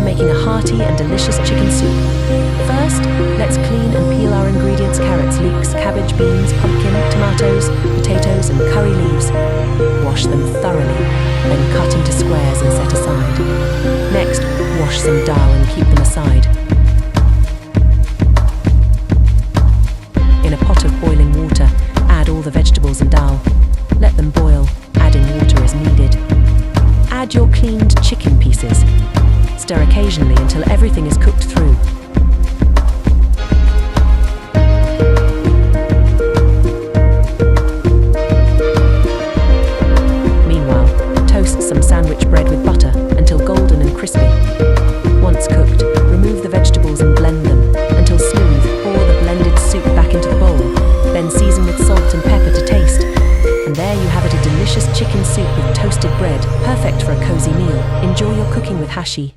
making a hearty and delicious chicken soup. First, let's clean and peel our ingredients: carrots, leeks, cabbage, beans, pumpkin, tomatoes, potatoes and curry leaves. Wash them thoroughly, then cut into squares and set aside. Next, wash some dhal and keep them aside. In a pot of boiling water, add all the vegetables and dhal. Let them boil, adding water as needed. Add your cleaned chicken pieces. Stir occasionally until everything is cooked through. Meanwhile, toast some sandwich bread with butter until golden and crispy. Once cooked, remove the vegetables and blend them until smooth. Pour the blended soup back into the bowl, then season with salt and pepper to taste. And there you have it, a delicious chicken soup with toasted bread, perfect for a cozy meal. Enjoy your cooking with Hashi.